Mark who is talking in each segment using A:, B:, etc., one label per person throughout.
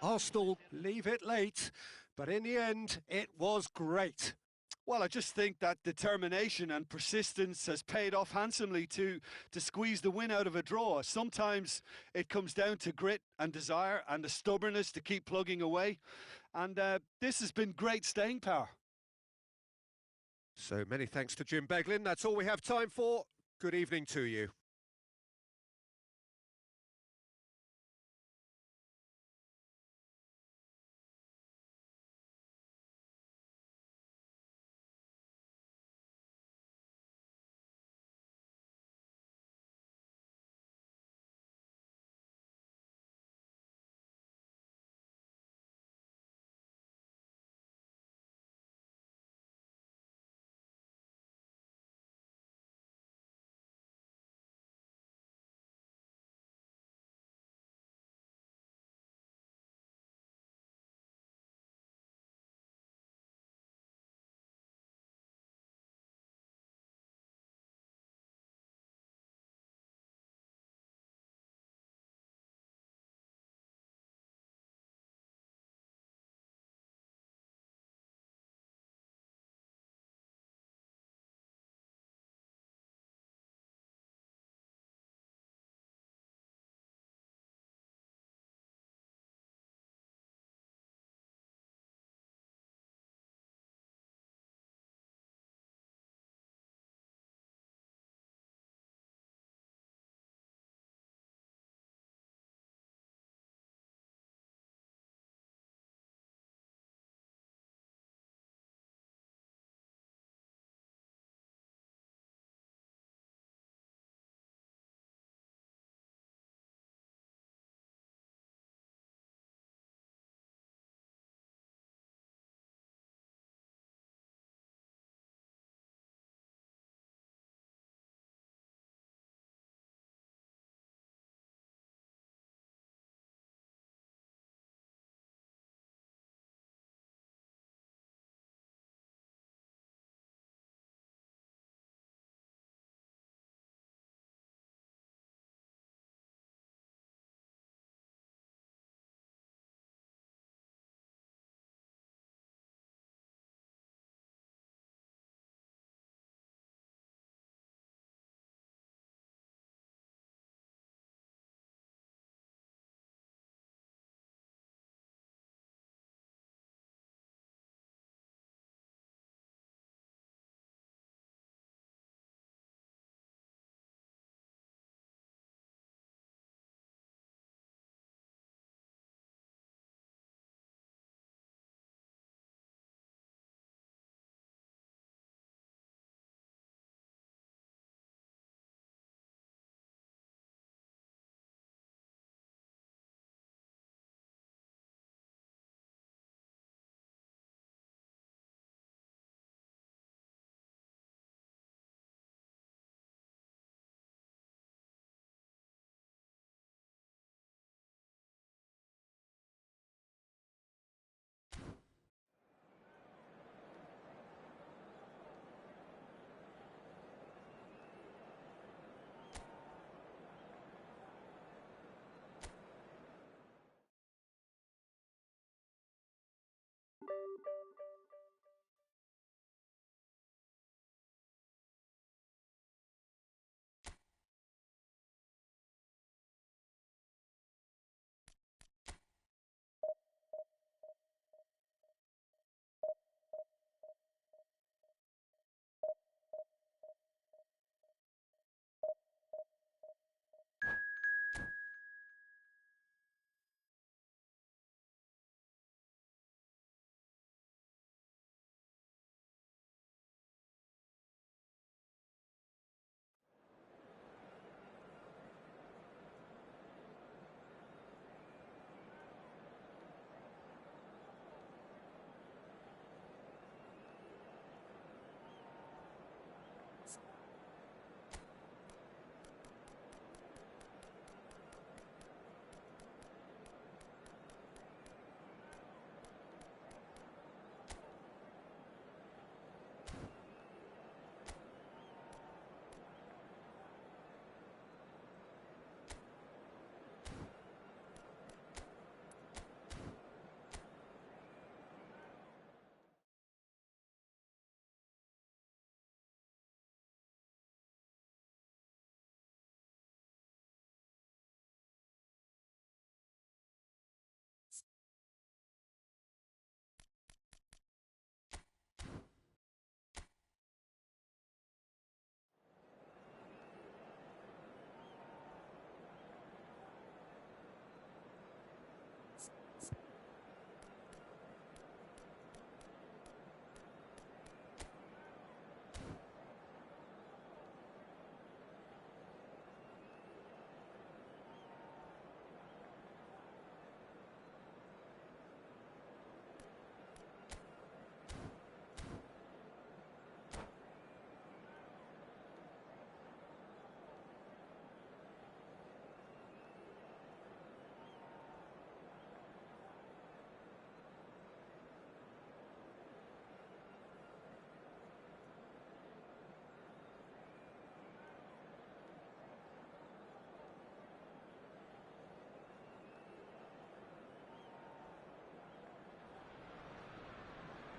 A: Arsenal leave it late, but in the end, it was great.
B: Well, I just think that determination and persistence has paid off handsomely to squeeze the win out of a draw. Sometimes it comes down to grit and desire and the stubbornness to keep plugging away. And this has been great staying power.
A: So many thanks to Jim Beglin. That's all we have time for. Good evening to you.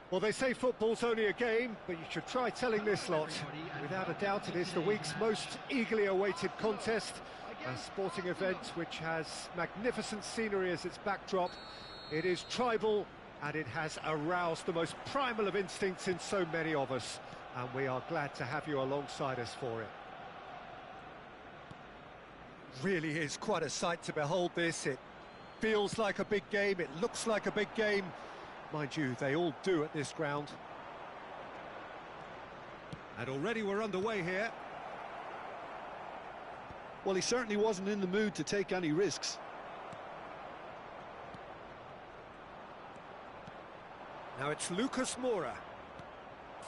A: Well, they say football's only a game, but you should try telling this lot. Without a doubt, it is the week's most eagerly awaited contest, a sporting event which has magnificent scenery as its backdrop. It is tribal, and it has aroused the most primal of instincts in so many of us, and we are glad to have you alongside us for it. Really is quite a sight to behold this. It feels like a big game, it looks like a big game. Mind you, they all do at this ground. And already we're underway here.
B: Well, he certainly wasn't in the mood to take any risks.
A: Now it's Lucas Moura.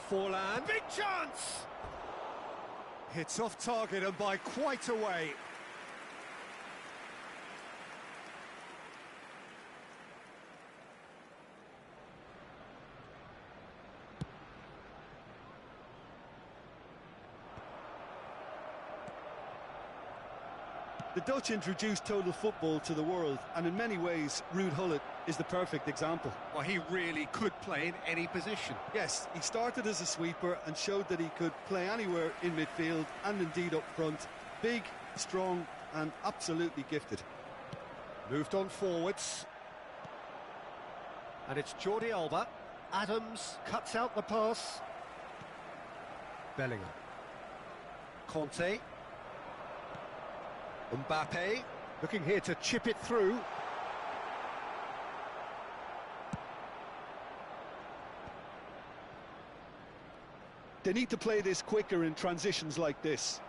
A: Forlan, big chance! Hits off target and by quite a way.
B: The Dutch introduced total football to the world, and in many ways, Ruud Gullit is the perfect example.
A: Well, he really could play in any position.
B: Yes, he started as a sweeper and showed that he could play anywhere in midfield and indeed up front. Big, strong and absolutely gifted.
A: Moved on forwards. And it's Jordi Alba. Adams cuts out the pass. Bellingham. Conte. Mbappe, looking here to chip it through.
B: They need to play this quicker in transitions like this.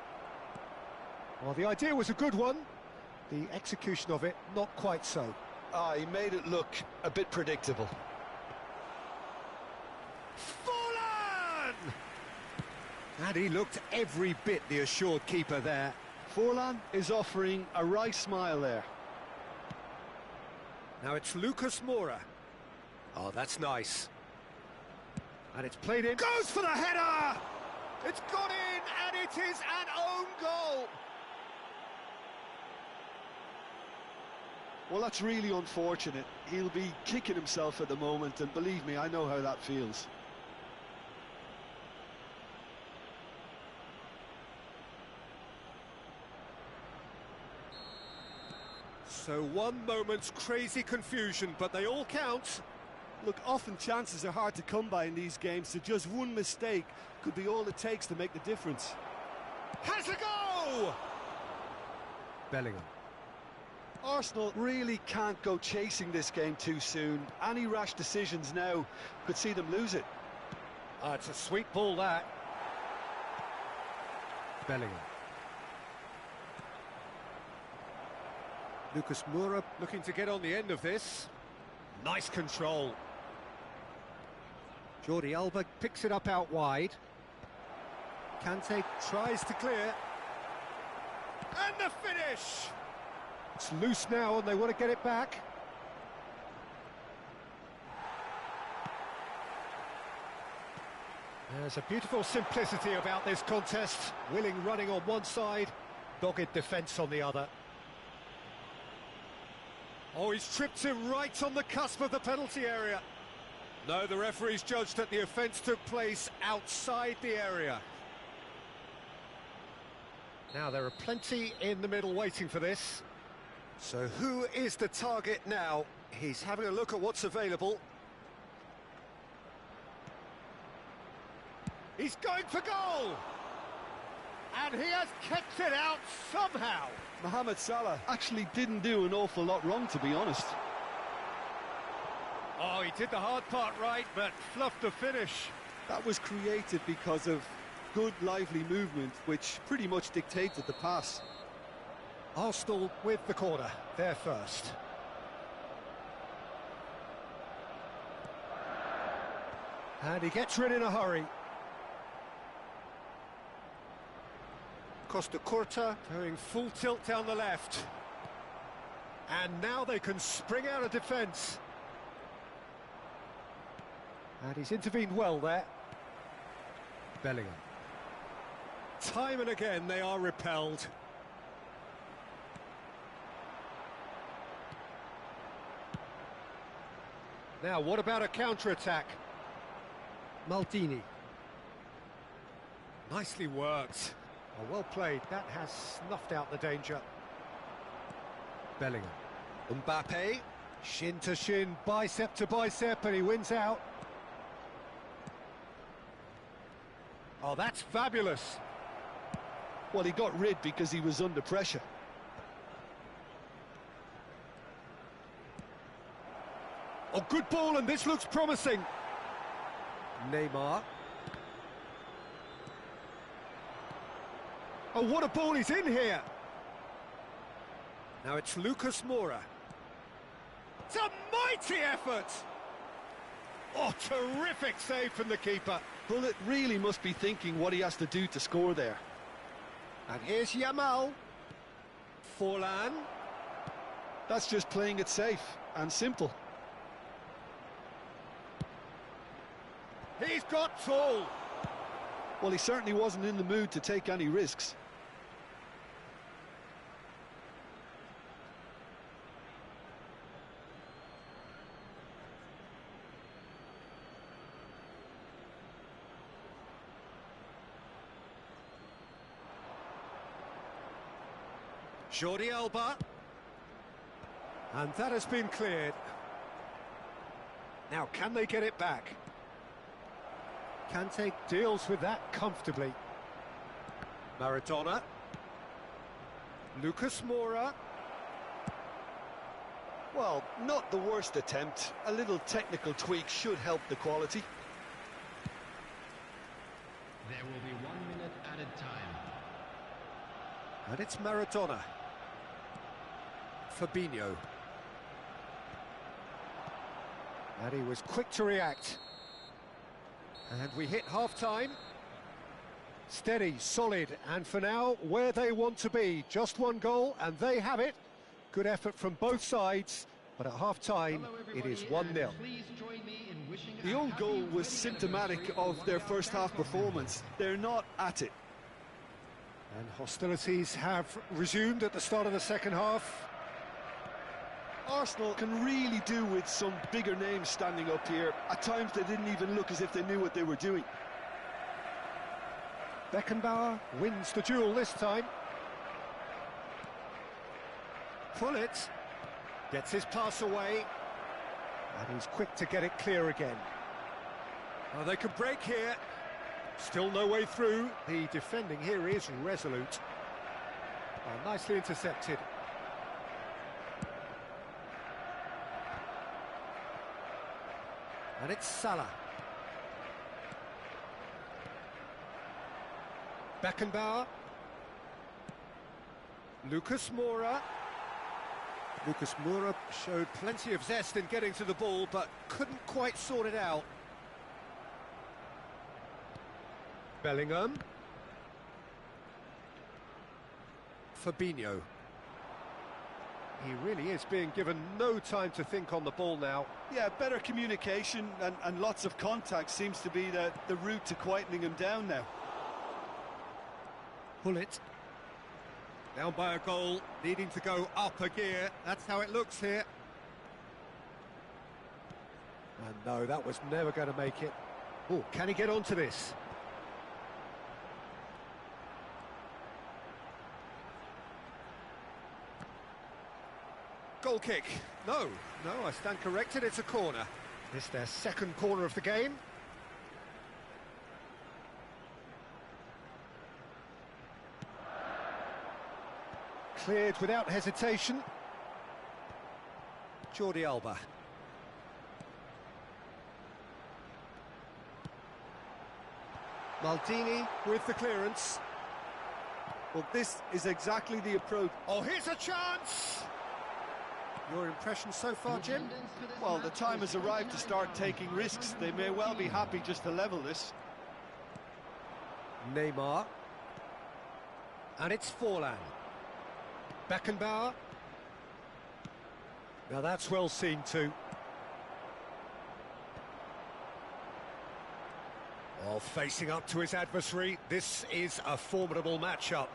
A: Well, the idea was a good one. The execution of it, not quite so.
B: He made it look a bit predictable.
A: Forlan! And he looked every bit the assured keeper there.
B: Forlan is offering a wry smile there.
A: Now it's Lucas Moura. Oh, that's nice. And it's played in. Goes for the header! It's gone in, and it is an own goal!
B: Well, that's really unfortunate. He'll be kicking himself at the moment, and believe me, I know how that feels.
A: So one moment's crazy confusion, but they all count.
B: Look, often chances are hard to come by in these games, so just one mistake could be all it takes to make the difference.
A: Has a go! Bellingham.
B: Arsenal really can't go chasing this game too soon. Any rash decisions now could see them lose it.
A: It's a sweet ball, that. Bellingham. Lucas Moura looking to get on the end of this. Nice control. Jordi Alba picks it up out wide. Kante tries to clear. And the finish! It's loose now and they want to get it back. There's a beautiful simplicity about this contest. Willing running on one side, dogged defence on the other. Oh, he's tripped him right on the cusp of the penalty area. No, the referee's judged that the offence took place outside the area. Now, there are plenty in the middle waiting for this. So who is the target now? He's having a look at what's available. He's going for goal! And he has kept it out somehow.
B: Mohamed Salah actually didn't do an awful lot wrong, to be honest.
A: Oh, he did the hard part right, but fluffed the finish.
B: That was created because of good, lively movement, which pretty much dictated the pass.
A: Arsenal with the corner, they're first. And he gets rid in a hurry. Costa Curta going full tilt down the left. And now they can spring out of defence. And he's intervened well there. Bellingham. Time and again they are repelled. Now, what about a counter-attack? Maldini. Nicely worked. Oh, well played. That has snuffed out the danger. Bellingham. Mbappe. Shin to shin, bicep to bicep, and he wins out. Oh, that's fabulous.
B: Well, he got rid because he was under pressure.
A: Oh, good ball, and this looks promising. Neymar. Oh, what a ball, he's in here. Now it's Lucas Moura. It's a mighty effort. Oh, terrific save from the keeper.
B: Bullet really must be thinking what he has to do to score there.
A: And here's Yamal. Forlan.
B: That's just playing it safe and simple.
A: He's got tall.
B: Well, he certainly wasn't in the mood to take any risks.
A: Jordi Alba. And that has been cleared. Now, can they get it back? Kante deals with that comfortably. Maradona. Lucas Moura.
B: Well, not the worst attempt. A little technical tweak should help the quality.
C: There will be 1 minute added time.
A: And it's Maradona. Fabinho. And he was quick to react. And we hit half-time. Steady, solid, and for now, where they want to be. Just one goal, and they have it. Good effort from both sides, but at half-time, it is 1-0.
B: The own goal was symptomatic of their first half performance. They're not at it.
A: And hostilities have resumed at the start of the second half.
B: Arsenal can really do with some bigger names standing up here. At times they didn't even look as if they knew what they were doing.
A: Beckenbauer wins the duel this time. Pullet gets his pass away. And he's quick to get it clear again. Oh, they could break here. Still no way through. The defending here is resolute. Oh, nicely intercepted. And it's Salah. Beckenbauer. Lucas Moura. Lucas Moura showed plenty of zest in getting to the ball, but couldn't quite sort it out. Bellingham. Fabinho. He really is being given no time to think on the ball now.
B: Yeah, better communication and lots of contact seems to be the route to quietening him down now.
A: Pullet. Down by a goal, needing to go up a gear. That's how it looks here. And no, that was never going to make it. Oh, can he get onto this? Goal kick. No, I stand corrected, it's a corner. It's their second corner of the game. Cleared without hesitation. Jordi Alba. Maldini with the clearance.
B: Well, this is exactly the approach.
A: Oh, here's a chance! Your impression so far, Jim?
B: Well, the time has arrived to start taking risks. They may well be happy just to level this.
A: Neymar. And it's Forlan. Beckenbauer. Now that's well seen too. Oh, facing up to his adversary. This is a formidable matchup.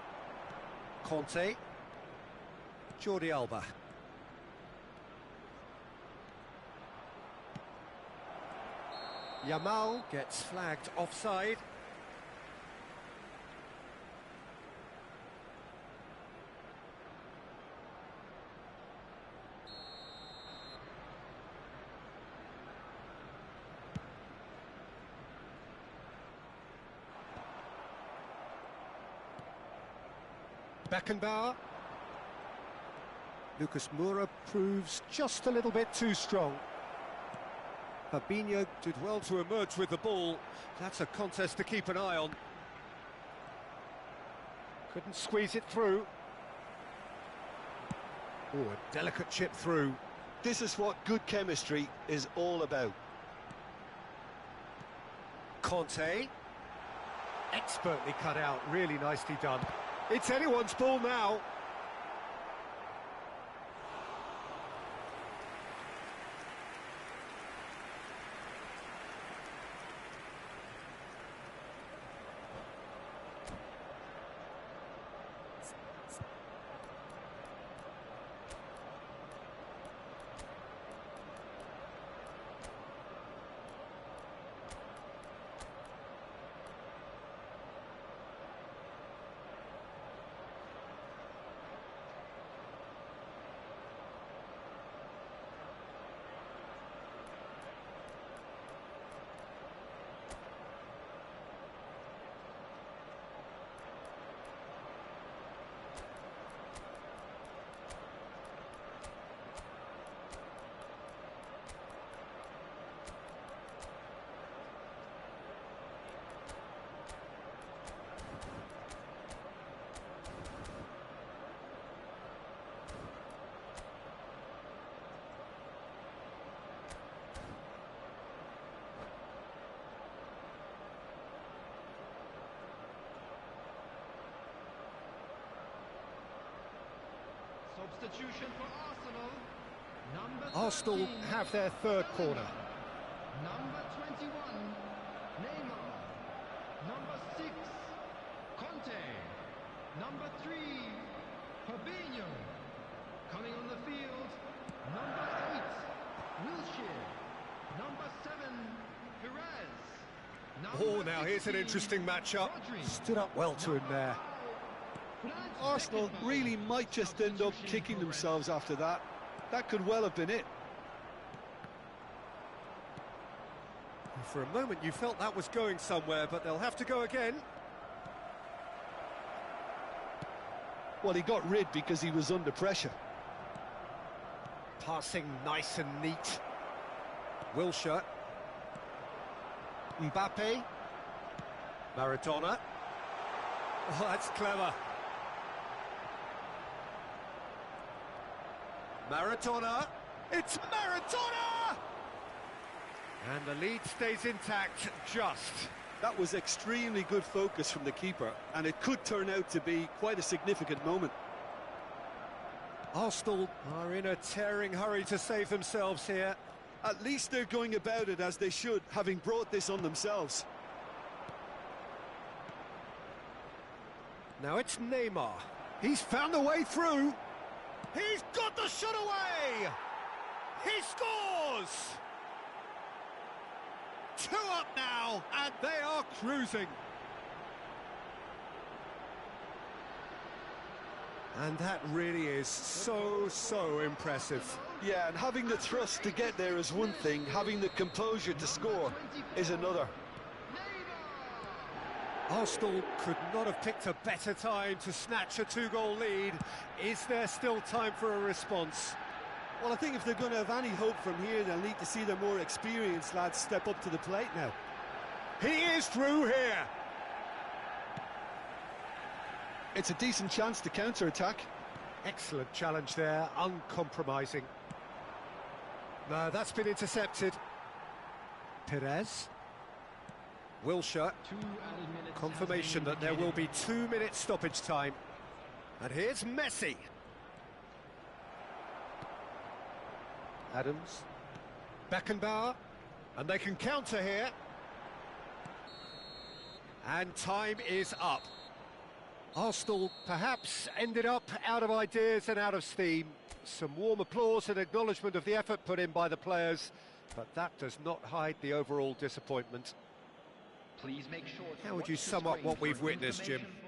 A: Conte. Jordi Alba. Yamal gets flagged offside. Beckenbauer. Lucas Moura proves just a little bit too strong. Fabinho did well to emerge with the ball. That's a contest to keep an eye on. Couldn't squeeze it through. Oh, a delicate chip through.
B: This is what good chemistry is all about.
A: Conte. Expertly cut out, really nicely done. It's anyone's ball now.
C: Substitution for Arsenal.
A: Arsenal have their third corner.
C: Number 21, Neymar. Number 6, Conte. Number 3, Fabinho. Coming on the field, number 8, Wilshere. Number 7, Perez.
A: Oh, now here's an interesting matchup. Stood up well to him there.
B: Arsenal really might just end up kicking themselves after that. That could well have been it.
A: For a moment you felt that was going somewhere, but they'll have to go again.
B: Well, he got rid because he was under pressure.
A: Passing nice and neat. Wilshere. Mbappe. Maradona. Oh, that's clever. Maradona. It's Maradona! And the lead stays intact, just.
B: That was extremely good focus from the keeper, and it could turn out to be quite a significant moment.
A: Arsenal are in a tearing hurry to save themselves here.
B: At least they're going about it as they should, having brought this on themselves.
A: Now it's Neymar. He's found a way through. He's got the shot away! He scores! 2 up now, and they are cruising. And that really is so impressive.
B: Yeah, and having the thrust to get there is one thing, having the composure to score is another.
A: Arsenal could not have picked a better time to snatch a 2-goal lead. Is there still time for a response?
B: Well, I think if they're going to have any hope from here, they'll need to see their more experienced lads step up to the plate now.
A: He is through here.
B: It's a decent chance to counter-attack.
A: Excellent challenge there, uncompromising. No, that's been intercepted. Perez. Wilshere. Confirmation that there will be 2-minute stoppage time. And here's Messi. Adams. Beckenbauer. And they can counter here. And time is up. Arsenal perhaps ended up out of ideas and out of steam. Some warm applause and acknowledgement of the effort put in by the players, but that does not hide the overall disappointment.
C: Please make sure to
A: How would
C: watch
A: you
C: the
A: sum up
C: screen
A: what
C: for
A: we've witnessed, Jim?
C: information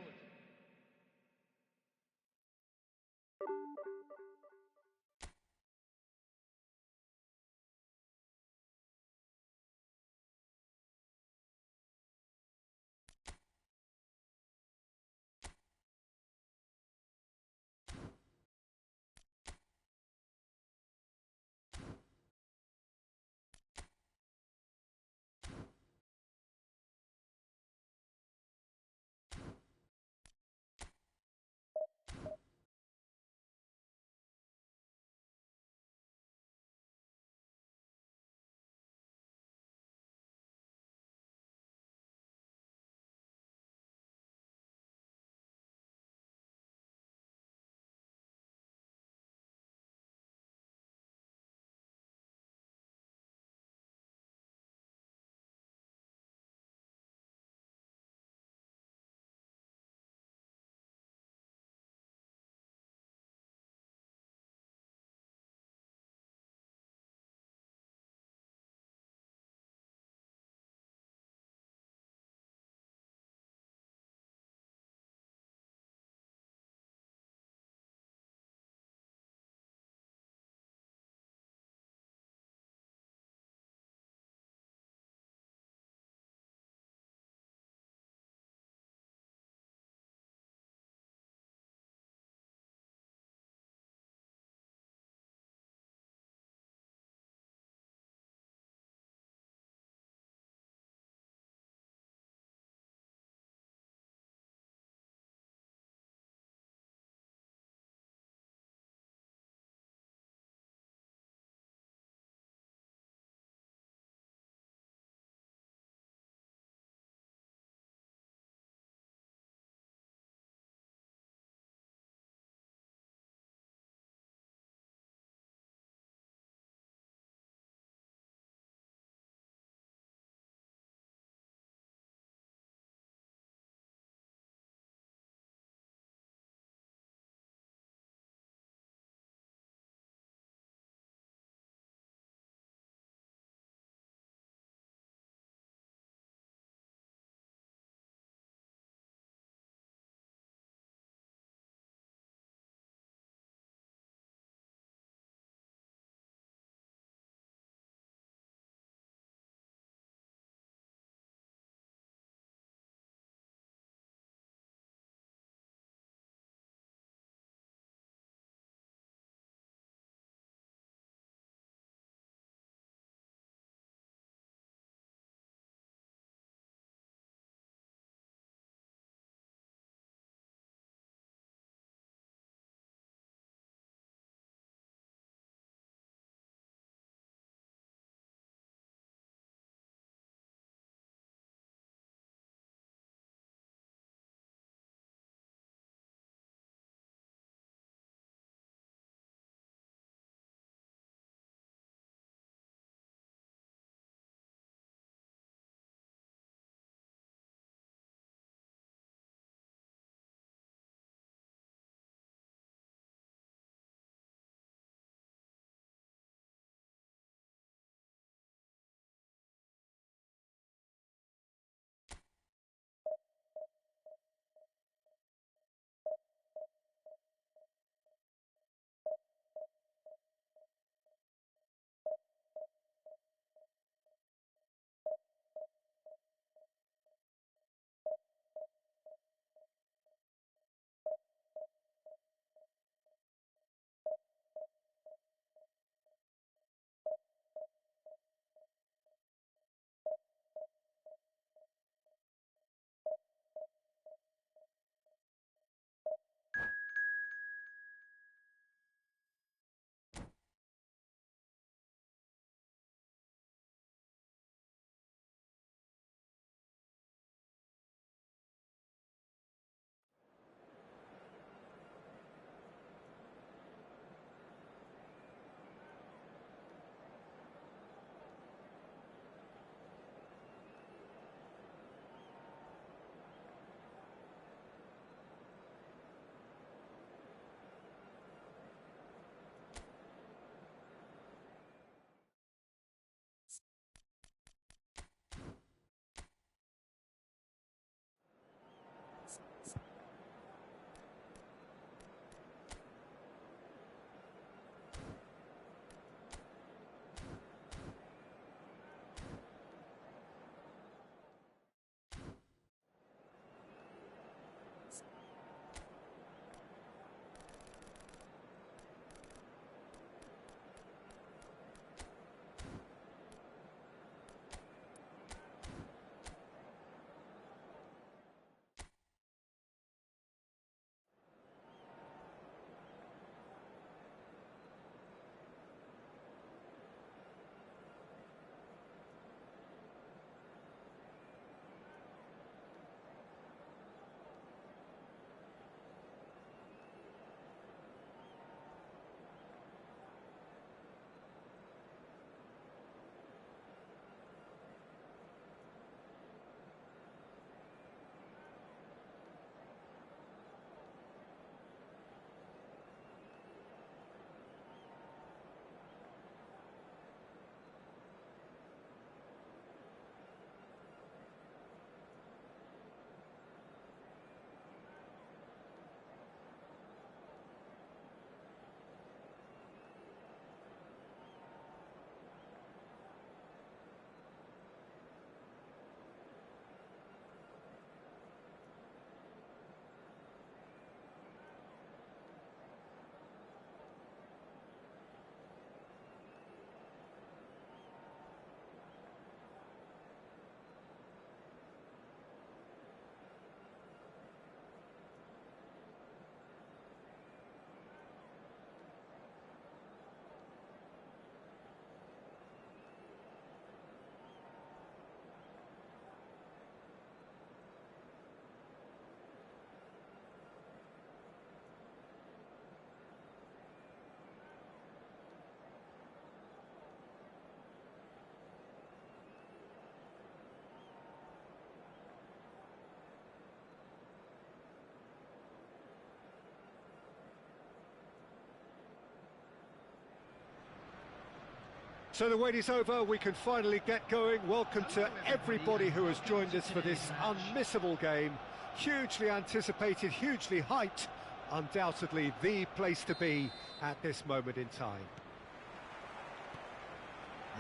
A: So the wait is over, we can finally get going. Welcome to everybody who has joined us for this unmissable game. Hugely anticipated, hugely hyped, undoubtedly the place to be at this moment in time.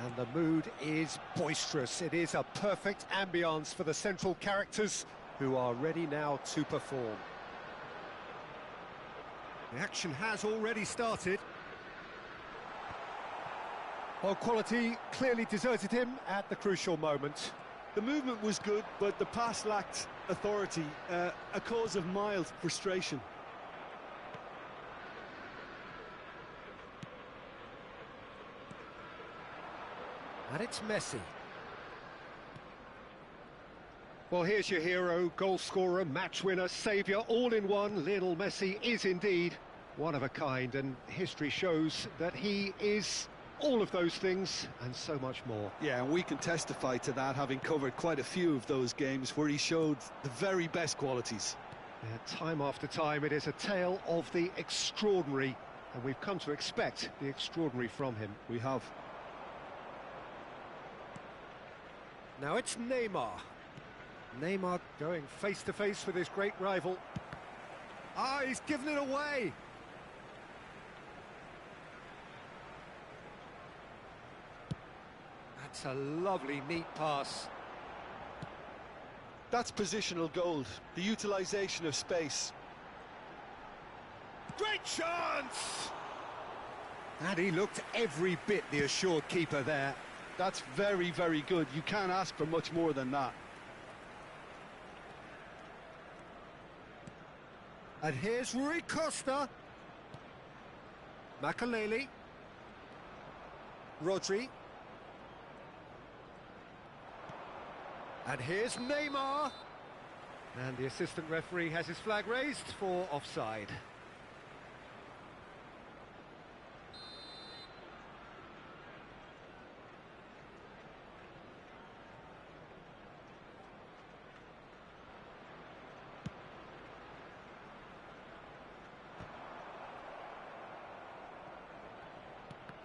A: And the mood is boisterous. It is a perfect ambience for the central characters who are ready now to perform. The action has already started. Well, quality clearly deserted him at the crucial moment.
B: The movement was good, but the pass lacked authority, a cause of mild frustration.
A: And it's Messi. Well, here's your hero, goal scorer, match winner, saviour, all in one. Lionel Messi is indeed one of a kind, and history shows that he is all of those things and so much more.
B: Yeah, and we can testify to that, having covered quite a few of those games where he showed the very best qualities.
A: Yeah, time after time, it is a tale of the extraordinary, and we've come to expect the extraordinary from him.
B: We have.
A: Now it's Neymar. Neymar going face-to-face with his great rival. Ah, he's given it away! That's a lovely, neat pass.
B: That's positional gold, the utilisation of space.
A: Great chance! And he looked every bit the assured keeper there.
B: That's very, very good. You can't ask for much more than that.
A: And here's Rui Costa. Makaleli. Rodri. And here's Neymar. And the assistant referee has his flag raised for offside.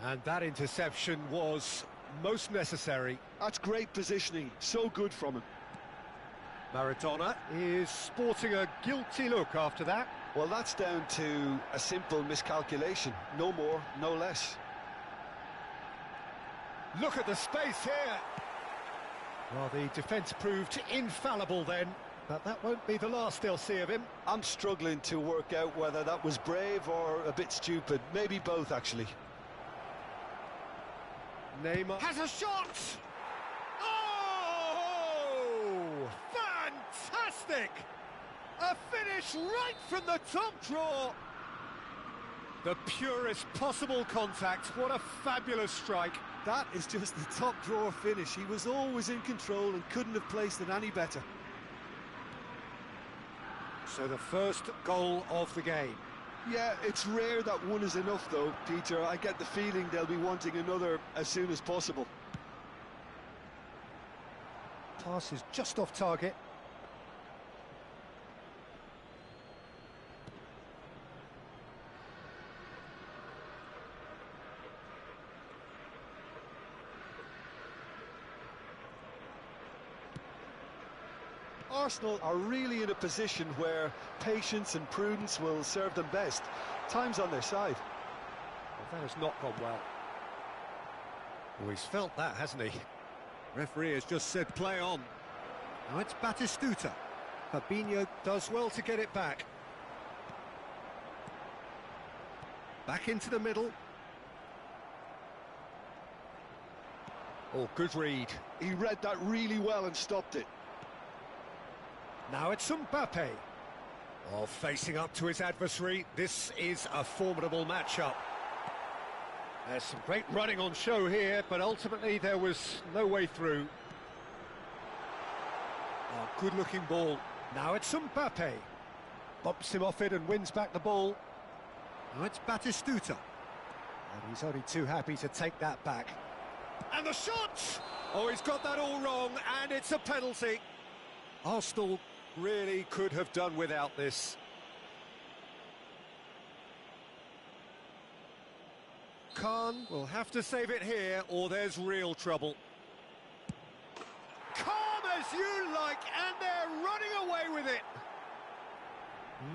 A: And that interception was most necessary.
B: That's great positioning, so good from him.
A: Maradona is sporting a guilty look after that.
B: Well, that's down to a simple miscalculation, no more, no less.
A: Look at the space here. Well, the defence proved infallible then, but that won't be the last they'll see of him.
B: I'm struggling to work out whether that was brave or a bit stupid, maybe both actually.
A: Neymar has a shot! Oh! Fantastic! A finish right from the top draw! The purest possible contact, what a fabulous strike.
B: That is just the top drawer finish. He was always in control and couldn't have placed it any better.
A: So the first goal of the game.
B: Yeah, it's rare that one is enough though, Peter. I get the feeling they'll be wanting another as soon as possible.
A: Pass is just off target.
B: Arsenal are really in a position where patience and prudence will serve them best. Time's on their side.
A: Well, that has not gone well. Oh, he's felt that, hasn't he? Referee has just said play on. Now it's Batistuta. Fabinho does well to get it back. Back into the middle. Oh, good read.
B: He read that really well and stopped it.
A: Now it's Mbappe. Oh, facing up to his adversary. This is a formidable matchup. There's some great running on show here, but ultimately there was no way through. Oh, good-looking ball. Now it's Mbappe. Bumps him off it and wins back the ball. Now it's Batistuta. And he's only too happy to take that back. And the shot! Oh, he's got that all wrong, and it's a penalty. Arsenal really could have done without this. Khan will have to save it here, or there's real trouble. Calm as you like, and they're running away with it.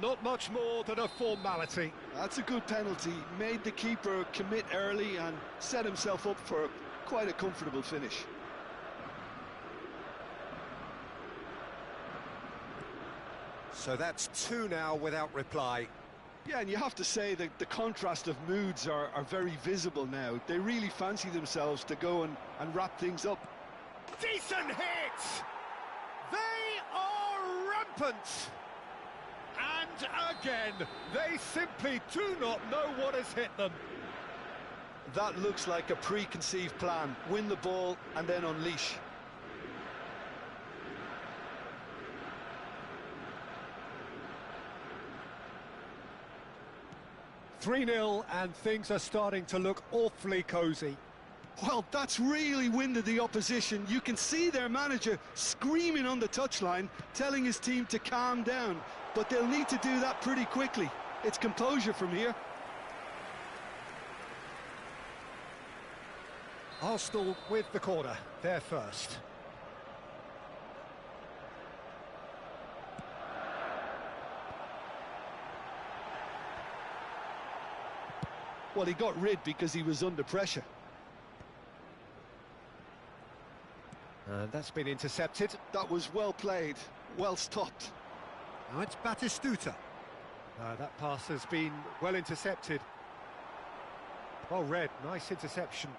A: Not much more than a formality.
B: That's a good penalty. Made the keeper commit early and set himself up for quite a comfortable finish.
A: So that's 2 now without reply.
B: Yeah, and you have to say that the contrast of moods are very visible now. They really fancy themselves to go and wrap things up.
A: Decent hit! They are rampant! And again, they simply do not know what has hit them.
B: That looks like a preconceived plan. Win the ball and then unleash.
A: "3-0 and things are starting to look awfully cosy.
B: Well, that's really winded the opposition. You can see their manager screaming on the touchline, telling his team to calm down. But they'll need to do that pretty quickly. It's composure from here.
A: Arsenal with the corner, they're first.
B: Well, he got rid because he was under pressure.
A: And that's been intercepted.
B: That was well played, well stopped.
A: Now it's Batistuta. That pass has been well intercepted. Well read, nice interception.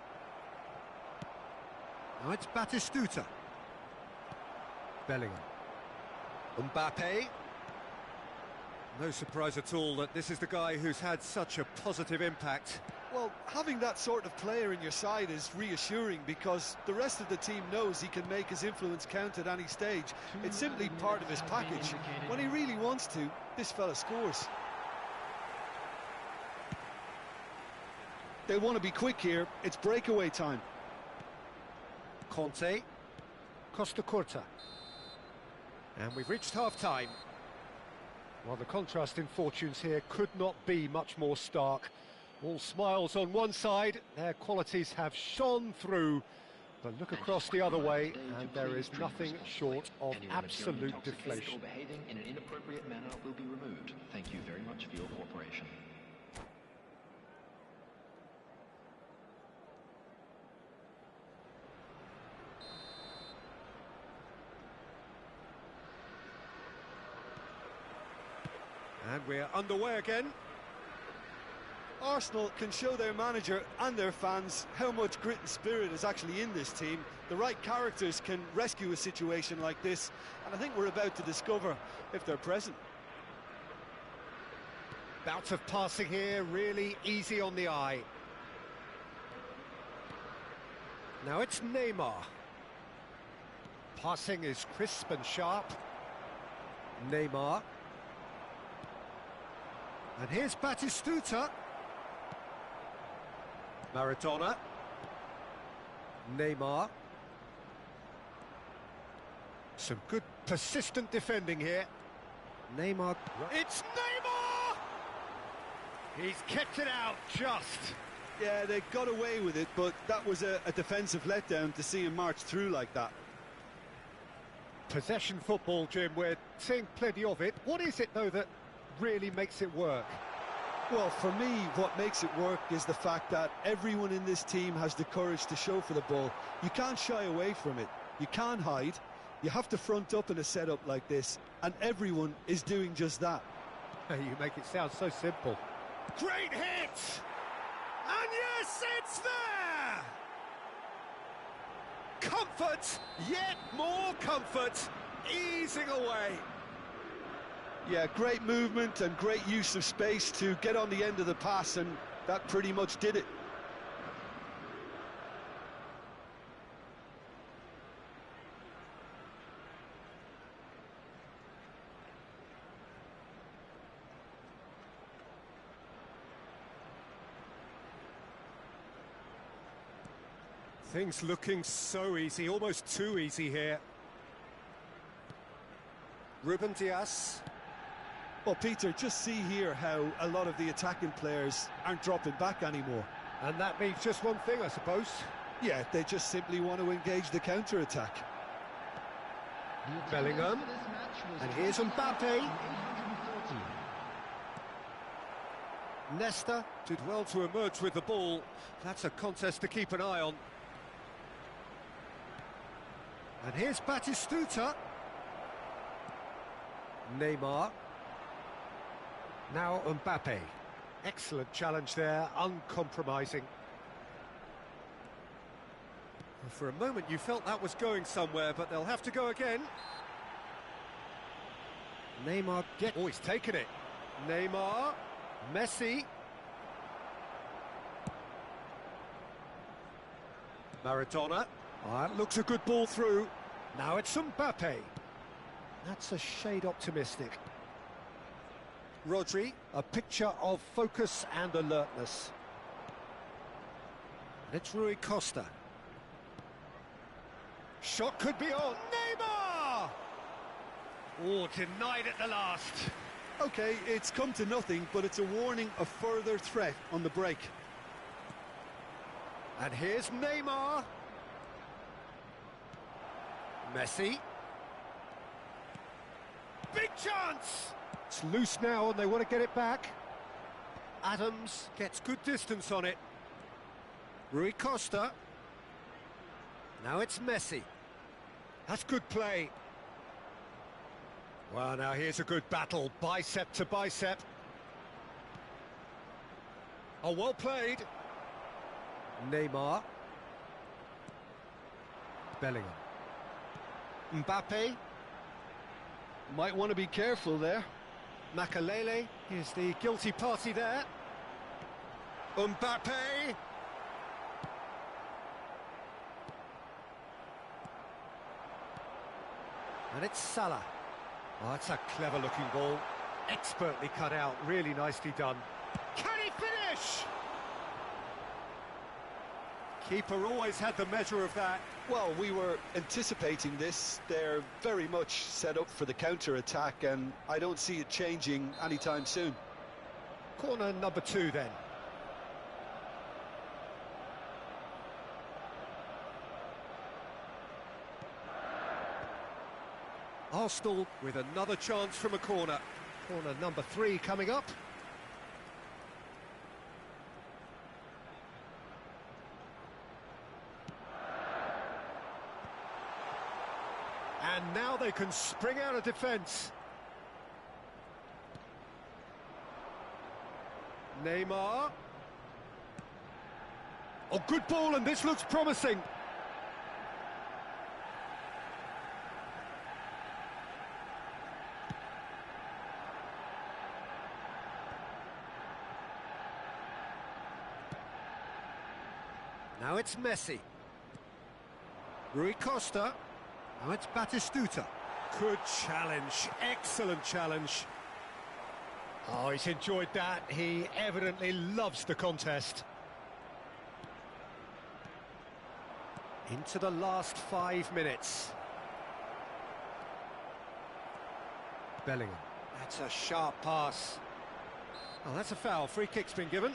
A: Now it's Batistuta. Bellingham. Mbappe. No surprise at all that this is the guy who's had such a positive impact.
B: Well, having that sort of player in your side is reassuring because the rest of the team knows he can make his influence count at any stage. It's simply part of his package. When he really wants to, this fella scores. They want to be quick here. It's breakaway time.
A: Conte. Costa Curta. And we've reached half-time. Well, the contrast in fortunes here could not be much more stark. All smiles on one side, their qualities have shone through. But look across the other way, and there is nothing short of absolute deflation.
C: Or behaving in an inappropriate manner will be removed. Thank you very much for your cooperation.
A: And we're underway again.
B: Arsenal can show their manager and their fans how much grit and spirit is actually in this team. The right characters can rescue a situation like this, and I think we're about to discover if they're present.
A: Bout of passing here, really easy on the eye. Now it's Neymar. Passing is crisp and sharp. Neymar. And here's Batistuta. Maradona. Neymar. Some good persistent defending here. Neymar. It's Neymar! He's kept it out just.
B: Yeah, they got away with it, but that was a defensive letdown to see him march through like that.
A: Possession football, Jim, we're seeing plenty of it. What is it, though, that really makes it work?
B: Well, for me, what makes it work is the fact that everyone in this team has the courage to show for the ball. You can't shy away from it. You can't hide. You have to front up in a setup like this, and everyone is doing just that.
A: You make it sound so simple. Great hit! And yes, it's there! Comfort, yet more comfort, easing away.
B: Yeah, great movement and great use of space to get on the end of the pass, and that pretty much did it.
A: Things looking so easy, almost too easy here. Ruben Dias.
B: Well, Peter, just see here how a lot of the attacking players aren't dropping back anymore.
A: And that means just one thing, I suppose.
B: Yeah, they just simply want to engage the counter-attack.
A: Bellingham. And here's Mbappe. Nesta did well to emerge with the ball. That's a contest to keep an eye on. And here's Batistuta. Neymar. Now Mbappe. Excellent challenge there, uncompromising. For a moment you felt that was going somewhere, but they'll have to go again. Neymar Oh, he's taken it. Neymar. Messi. Maradona. That looks a good ball through. Now it's Mbappe. That's a shade optimistic. Rodri, a picture of focus and alertness. And it's Rui Costa. Shot could be on. Neymar! Oh, denied at the last.
B: Okay, it's come to nothing, but it's a warning of further threat on the break.
A: And here's Neymar. Messi. Big chance! It's loose now and they want to get it back. Adams gets good distance on it. Rui Costa. Now it's Messi. That's good play. Well, now here's a good battle, bicep to bicep. Oh, well played. Neymar. Bellingham. Mbappe.
B: Might want to be careful there.
A: Makalele is the guilty party there. Mbappe. And it's Salah. Oh, that's a clever-looking ball. Expertly cut out, really nicely done. Can he finish? Keeper always had the measure of that.
B: Well, we were anticipating this. They're very much set up for the counter-attack, and I don't see it changing anytime soon.
A: Corner number 2 then. Arsenal with another chance from a corner. Corner number 3 coming up. And now they can spring out of defence. Neymar. Oh, good ball, and this looks promising. Now it's Messi. Rui Costa. Now it's Batistuta. Good challenge, excellent challenge. Oh, he's enjoyed that. He evidently loves the contest. Into the last 5 minutes. Bellingham. That's a sharp pass. Oh, that's a foul. Free kick's been given.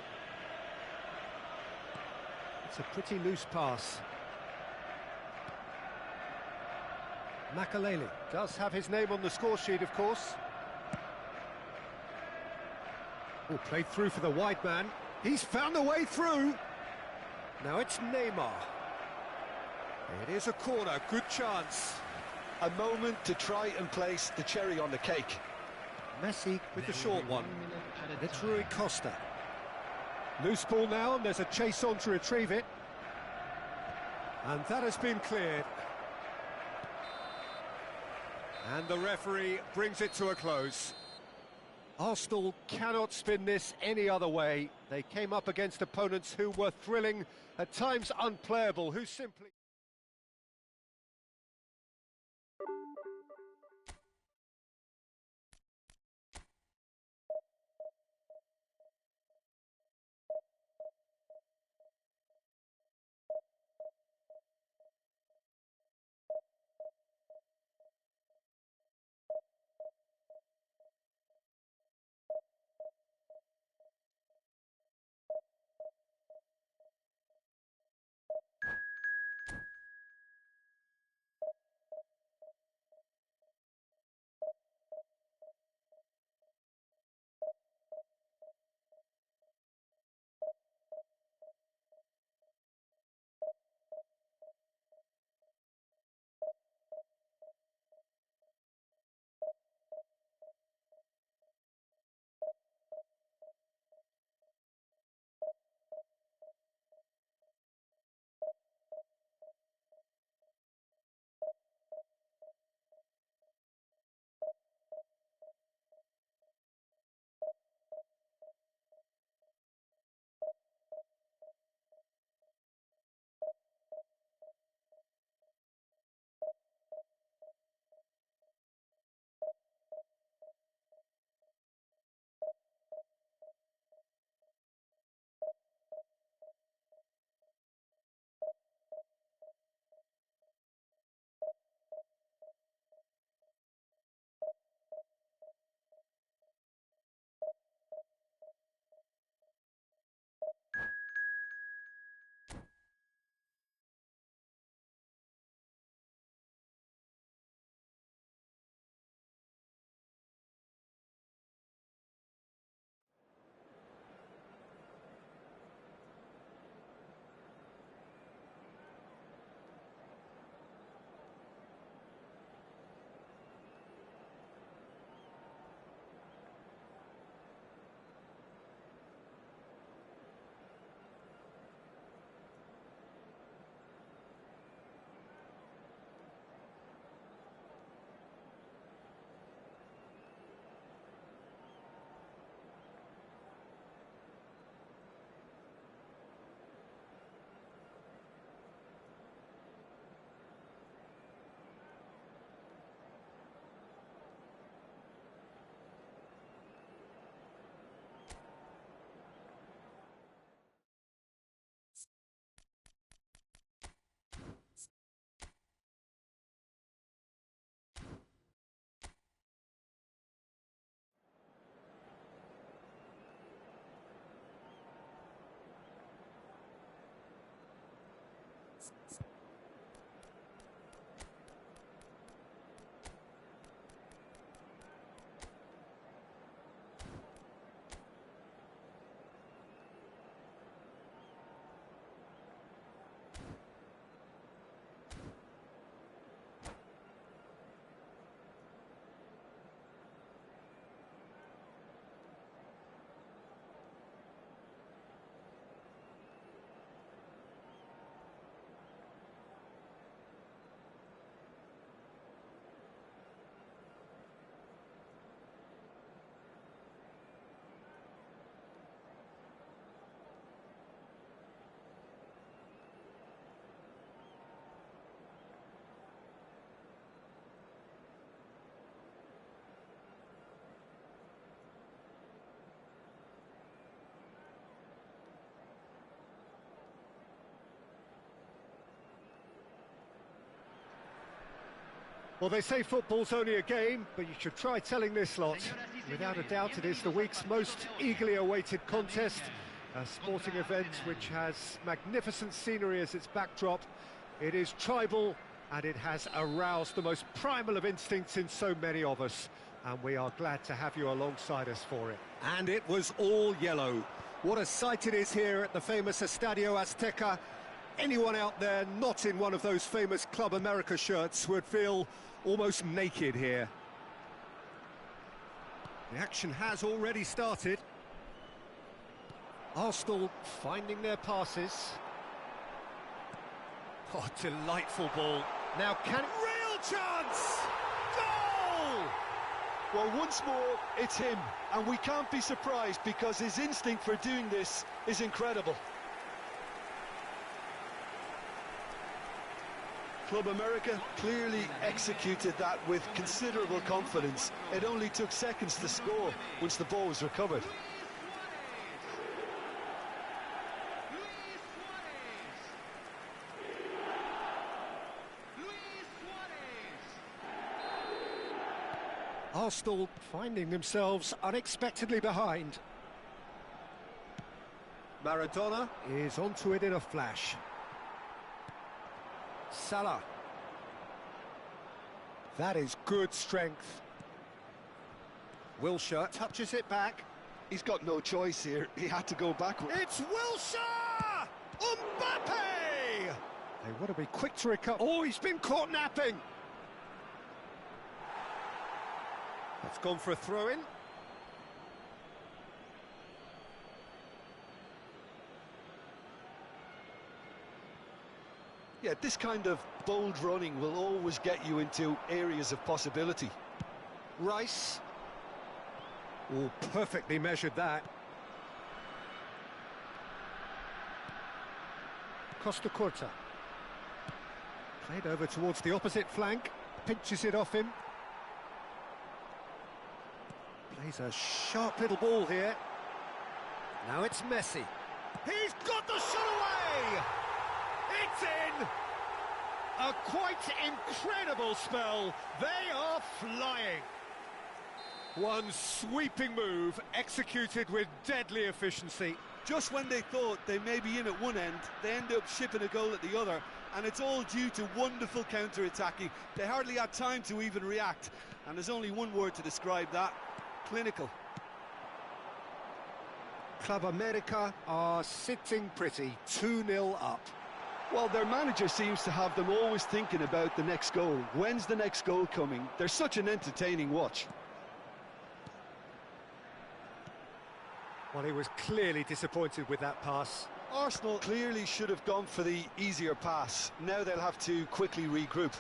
A: It's a pretty loose pass. Makalele does have his name on the score sheet, of course. Oh, played through for the wide man. He's found a way through. Now it's Neymar. It is a corner, good chance.
B: A moment to try and place the cherry on the cake.
A: Messi with the short one. It's Rui Costa. Loose ball now, and there's a chase on to retrieve it. And that has been cleared. And the referee brings it to a close. Arsenal cannot spin this any other way. They came up against opponents who were thrilling, at times unplayable, who simply... Well, they say football's only a game, but you should try telling this lot. Without a doubt, it is the week's most eagerly awaited contest. A sporting event which has magnificent scenery as its backdrop. It is tribal, and it has aroused the most primal of instincts in so many of us. And we are glad to have you alongside us for it.
D: And it was all yellow. What a sight it is here at the famous Estadio Azteca. Anyone out there not in one of those famous Club America shirts would feel almost naked here. The action has already started.
A: Arsenal finding their passes.
D: Oh, delightful ball.
A: Now can...
D: Real chance! Goal!
B: Well, once more, it's him, and we can't be surprised because his instinct for doing this is incredible. Club America clearly executed that with considerable confidence. It only took seconds to score once the ball was recovered.
A: Arsenal finding themselves unexpectedly behind.
D: Maradona
A: Is onto it in a flash. Salah. That is good strength.
D: Wilshere touches it back.
B: He's got no choice here. He had to go backward.
D: It's Wilshere! Mbappe!
A: They want to be quick to recover.
D: Oh, he's been caught napping. That's gone for a throw-in.
B: Yeah, this kind of bold running will always get you into areas of possibility.
A: Rice. Oh, perfectly measured that. Costa Curta. Played over towards the opposite flank. Pinches it off him. Plays a sharp little ball here. Now it's Messi.
D: He's got the shot away! It's in!
A: A quite incredible spell. They are flying. One sweeping move executed with deadly efficiency.
B: Just when they thought they may be in at one end, they end up shipping a goal at the other, and it's all due to wonderful counter-attacking. They hardly had time to even react, and there's only one word to describe that: clinical.
A: Club America are sitting pretty, 2-0 up.
B: Well, their manager seems to have them always thinking about the next goal. When's the next goal coming? They're such an entertaining watch.
A: Well, he was clearly disappointed with that pass.
B: Arsenal clearly should have gone for the easier pass. Now they'll have to quickly regroup.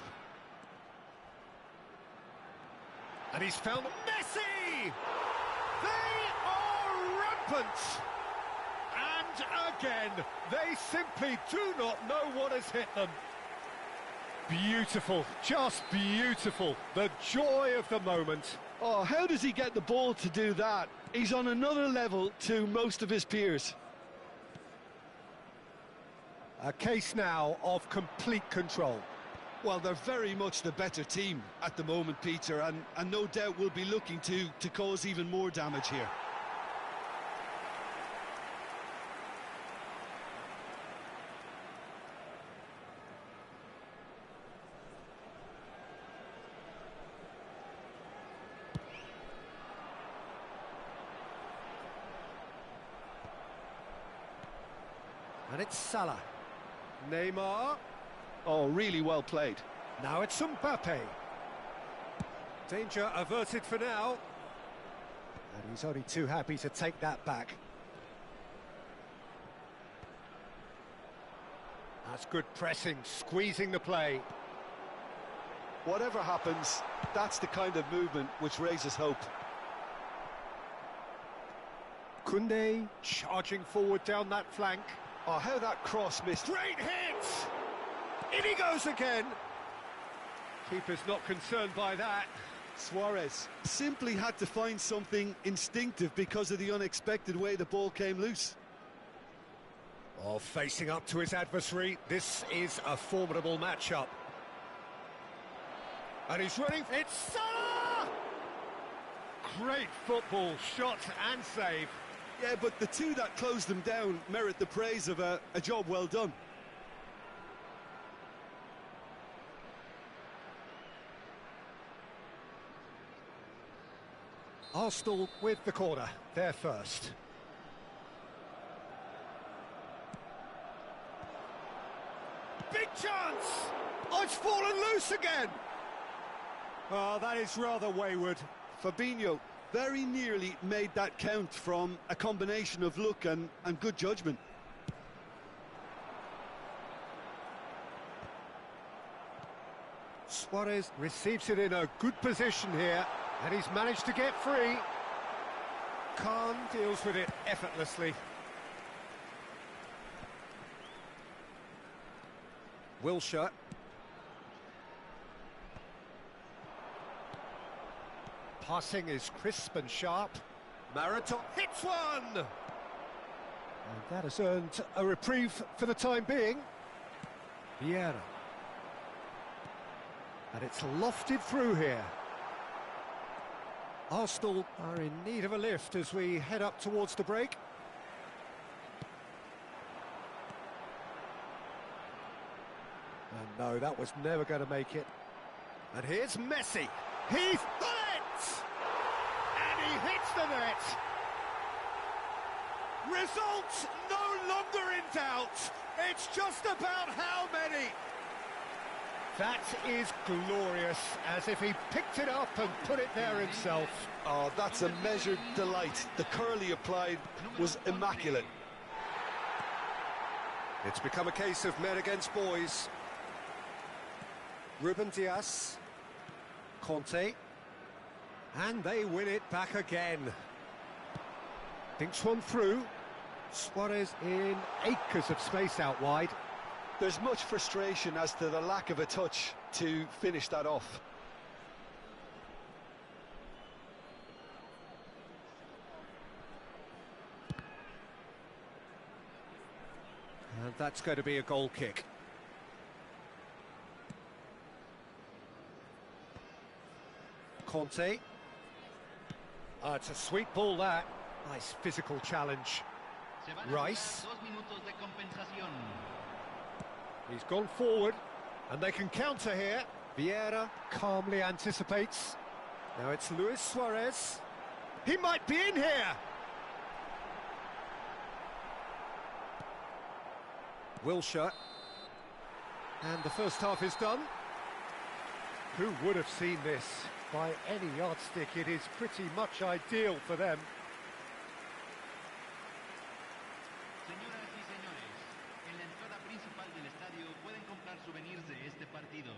A: And he's found Messi! They are rampant! And again, they simply do not know what has hit them. Beautiful, just beautiful. The joy of the moment.
B: Oh, how does he get the ball to do that? He's on another level to most of his peers.
A: A case now of complete control.
B: Well, they're very much the better team at the moment, Peter, and no doubt will be looking to cause even more damage here.
A: And it's Salah. Neymar.
B: Oh, really well played.
A: Now it's Mbappe. Danger averted for now. And he's only too happy to take that back. That's good pressing, squeezing the play.
B: Whatever happens, that's the kind of movement which raises hope.
A: Koundé charging forward down that flank.
B: Oh, how that cross missed.
A: Great hit! In he goes again. Keeper's not concerned by that.
B: Suarez simply had to find something instinctive because of the unexpected way the ball came loose.
A: Oh, facing up to his adversary, this is a formidable matchup. And he's running. It's Salah! Great football, shot and save.
B: Yeah, but the two that closed them down merit the praise of a job well done.
A: Arsenal with the corner, they're first. Big chance! Oh, it's fallen loose again! Oh, that is rather wayward.
B: Fabinho very nearly made that count from a combination of luck and good judgment.
A: Suarez receives it in a good position here, and he's managed to get free. Khan deals with it effortlessly. Wilshere. Passing is crisp and sharp. Marathon hits one! And that has earned a reprieve for the time being. Vieira. And it's lofted through here. Arsenal are in need of a lift as we head up towards the break. And no, that was never going to make it. And here's Messi. He's got it! And he hits the net. Results no longer in doubt. It's just about how many. That is glorious, as if he picked it up and put it there himself.
B: Oh, that's a measured delight. The curl he applied was immaculate.
A: It's become a case of men against boys. Ruben Dias, Conte, and they win it back again. Thinks one through. Suarez in acres of space out wide.
B: There's much frustration as to the lack of a touch to finish that off.
A: And that's going to be a goal kick. Conte. It's a sweet ball, that. Nice physical challenge. Rice. He's gone forward, and they can counter here. Vieira calmly anticipates. Now it's Luis Suarez. He might be in here! Wilshere. And the first half is done. Who would have seen this? By any yardstick, it is pretty much ideal for them.
E: Señoras y señores, en la entrada principal del estadio pueden comprar souvenirs de este partido.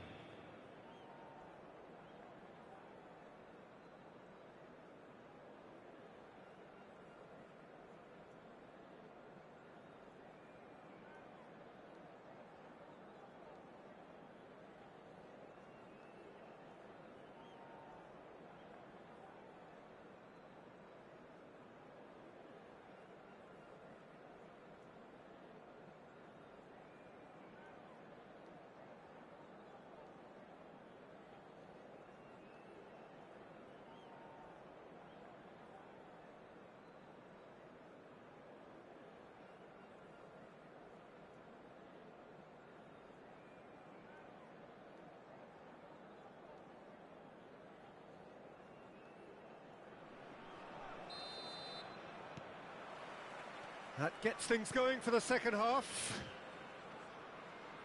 A: That gets things going for the second half.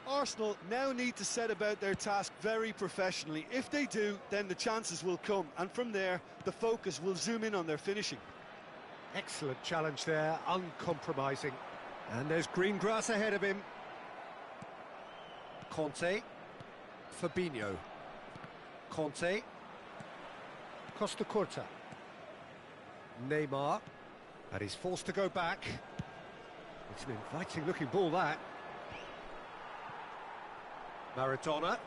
B: Arsenal now need to set about their task very professionally. If they do, then the chances will come, and from there, the focus will zoom in on their finishing.
A: Excellent challenge there, uncompromising. And there's green grass ahead of him. Conte. Fabinho. Conte. Costa Curta. Neymar. And he's forced to go back. It's an inviting-looking ball, that. Maradona.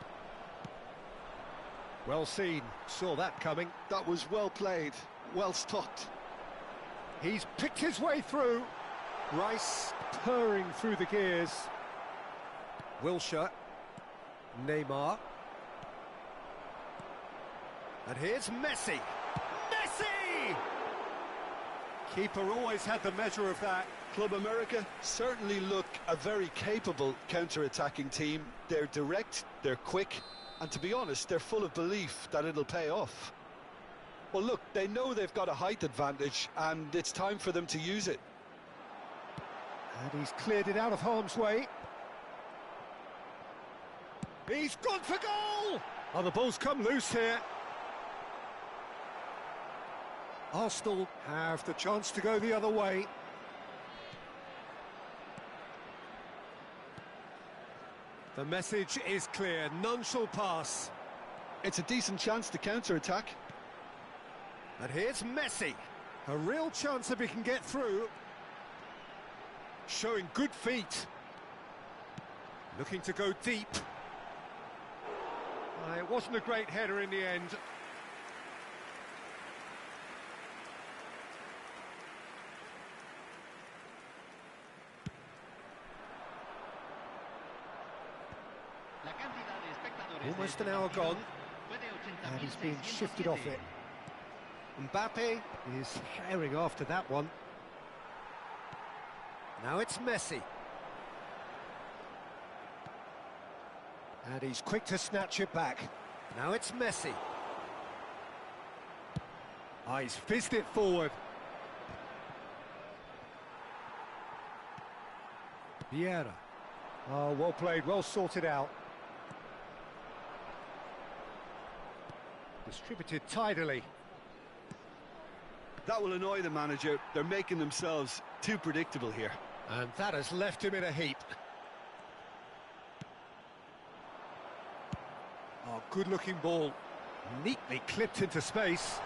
A: Well seen, saw that coming.
B: That was well played, well stopped.
A: He's picked his way through. Rice purring through the gears. Wilshere. Neymar. And here's Messi. Messi! Keeper always had the measure of that.
B: Club America certainly look a very capable counter-attacking team. They're direct, they're quick, and to be honest, they're full of belief that it'll pay off. Well, look, they know they've got a height advantage, and it's time for them to use it.
A: And he's cleared it out of harm's way. He's gone for goal! Oh, the ball's come loose here. Arsenal have the chance to go the other way. The message is clear, none shall pass.
B: It's a decent chance to counter-attack.
A: And here's Messi. A real chance if he can get through. Showing good feet. Looking to go deep. It wasn't a great header in the end. Almost an hour gone, and he's been shifted off it. Mbappe is herring after that one. Now it's Messi. And he's quick to snatch it back. Now it's Messi. He's fizzed it forward. Vieira. Oh, well played, well sorted out. Distributed tidily.
B: That will annoy the manager. They're making themselves too predictable here.
A: And that has left him in a heap. Oh, good-looking ball. Neatly clipped into space.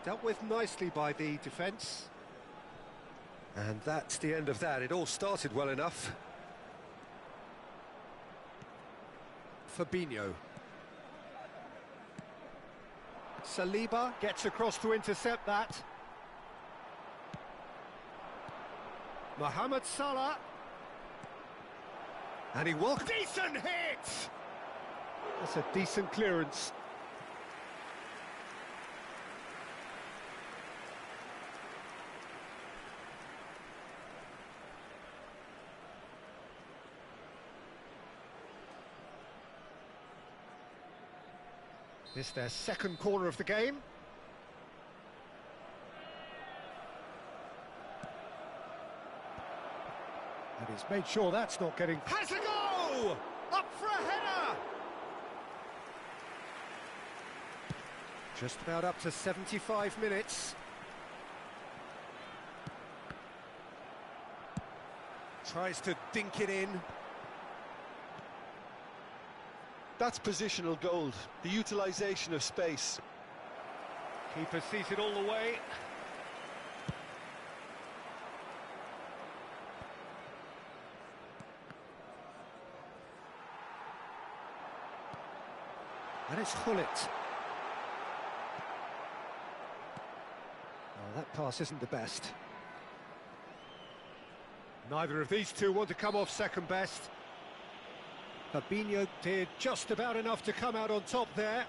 A: Dealt with nicely by the defence. And that's the end of that. It all started well enough. Fabinho. Saliba gets across to intercept that. Mohamed Salah. And he walked. Decent hit! That's a decent clearance. This is their second corner of the game. And he's made sure that's not getting... Has a go! Up for a header! Just about up to 75 minutes. Tries to dink it in.
B: That's positional gold, the utilisation of space.
A: Keeper sees it all the way. And it's Hullet. Oh, that pass isn't the best. Neither of these two want to come off second best. Fabinho did just about enough to come out on top there.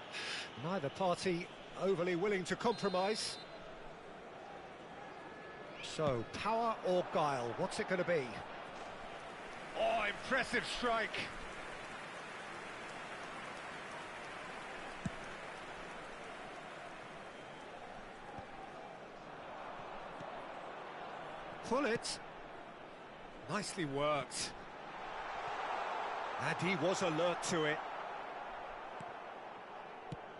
A: Neither party overly willing to compromise. So, power or guile, what's it going to be? Oh, impressive strike. Hullet. Nicely worked. And he was alert to it.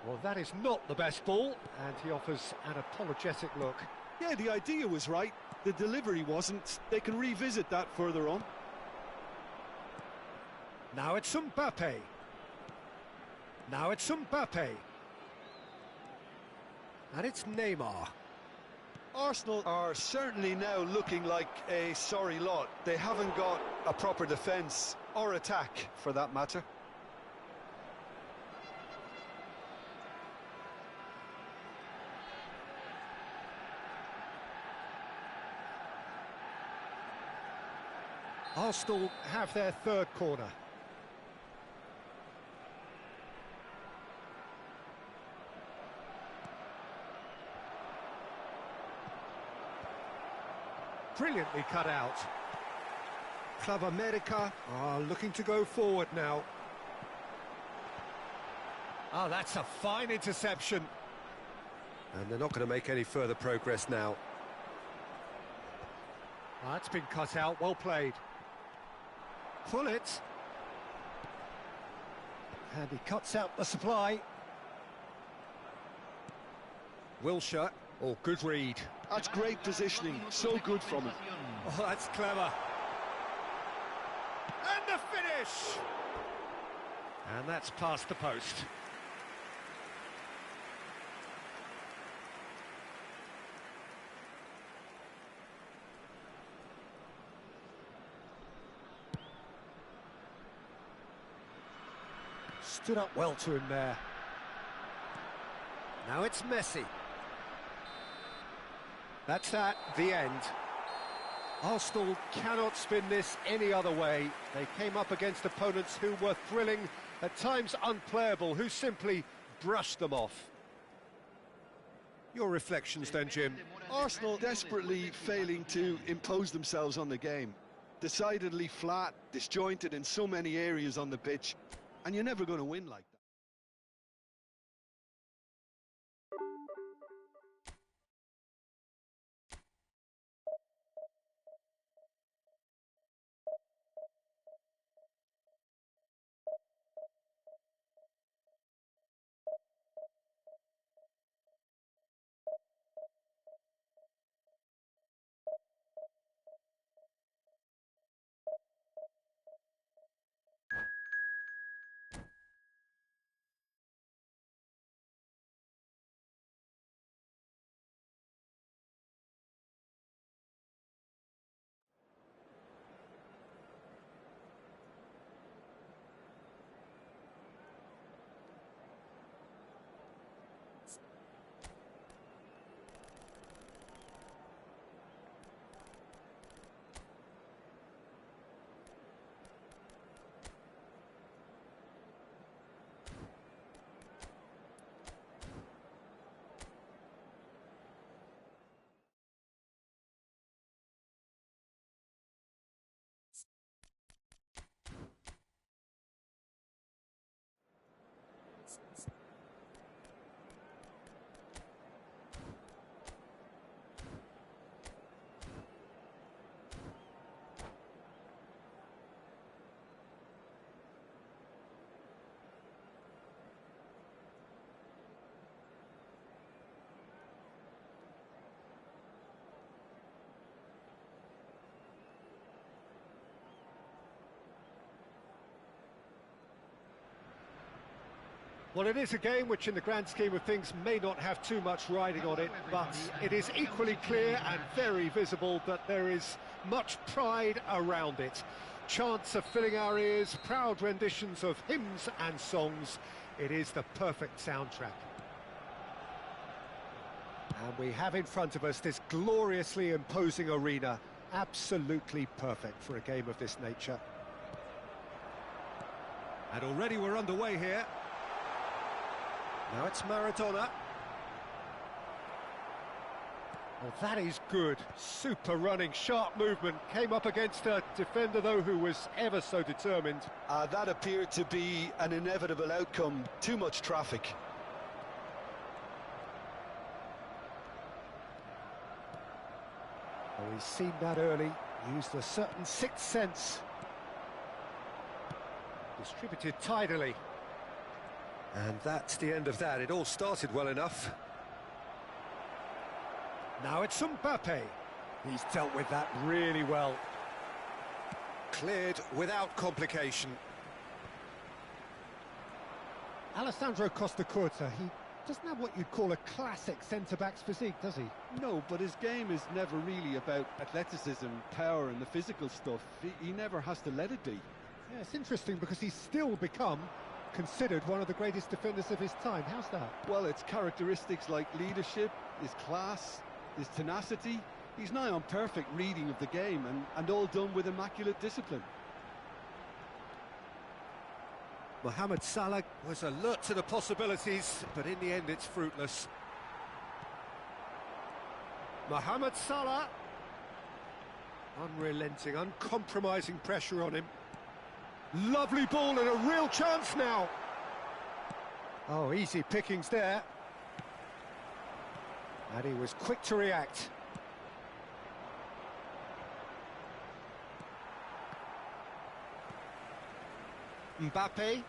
A: Well, that is not the best ball, and he offers an apologetic look.
B: Yeah, the idea was right, the delivery wasn't. They can revisit that further on.
A: Now it's Mbappe. Now it's Mbappe. And it's Neymar.
B: Arsenal are certainly now looking like a sorry lot. They haven't got a proper defence, or attack, for that matter.
A: Arsenal have their third corner. Brilliantly cut out. Club America are looking to go forward now. Oh, that's a fine interception.
D: And they're not going to make any further progress now.
A: Oh, that's been cut out, well played. Pull it. And he cuts out the supply. Wilshere, oh, good read.
B: That's great positioning, so good from him.
A: Oh, that's clever. And the finish! And that's past the post. Stood up well to him there. Now it's Messi. That's that, the end. Arsenal cannot spin this any other way. They came up against opponents who were thrilling, at times unplayable, who simply brushed them off. Your reflections then, Jim?
B: Arsenal desperately failing to impose themselves on the game. Decidedly flat, disjointed in so many areas on the pitch, and you're never going to win like that.
A: Well, it is a game which in the grand scheme of things may not have too much riding on it, but it is equally clear and very visible that there is much pride around it. Chants are filling our ears, proud renditions of hymns and songs. It is the perfect soundtrack. And we have in front of us this gloriously imposing arena, absolutely perfect for a game of this nature.
D: And already we're underway here.
A: Now it's Maradona. Oh, that is good. Super running, sharp movement. Came up against a defender, though, who was ever so determined.
B: That appeared to be an inevitable outcome. Too much traffic.
A: Oh, he's seen that early. Used a certain sixth sense. Distributed tidily.
D: And that's the end of that. It all started well enough.
A: Now it's Mbappe. He's dealt with that really well.
D: Cleared without complication.
A: Alessandro Costacurta, he doesn't have what you'd call a classic centre-back's physique, does he?
B: No, but his game is never really about athleticism, power and the physical stuff. He never has to let it be.
A: Yeah, it's interesting because he's still become considered one of the greatest defenders of his time. How's that?
B: Well, it's characteristics like leadership, his class, his tenacity. He's nigh on perfect reading of the game and all done with immaculate discipline.
A: Mohamed Salah was alert to the possibilities, but in the end it's fruitless. Mohamed Salah. Unrelenting, uncompromising pressure on him. Lovely ball and a real chance now. Oh, easy pickings there. And he was quick to react. Mbappe.